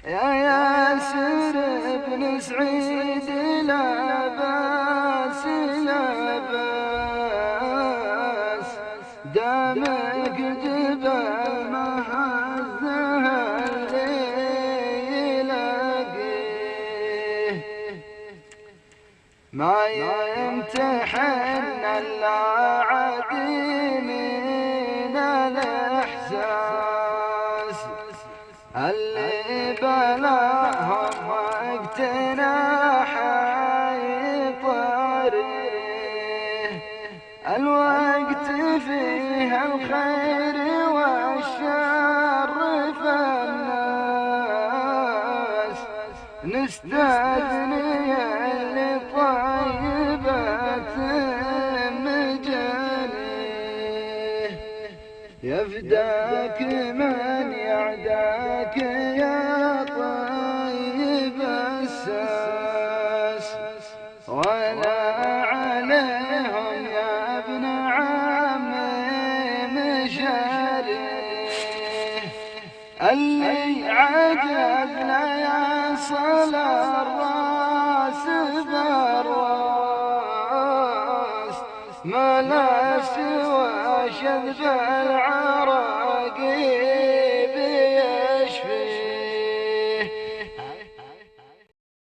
يا ياسر بن سعيد لا باس لا باس، دامك جبل مهزها اللي يلاقيه، ما يمتحن الا عديم من الاحساس، اللي بلاهم وقتنا حيطريه، الوقت فيه الخير والشر فالناس، نستثني لطيبة مجانيه، يفداك من يعداك يا طيب الساس، ولا عليهم يا ابن عمي مشاريه، اللي عجز لا يصل الراس بالراس، ما لا سوى شذب العراقيل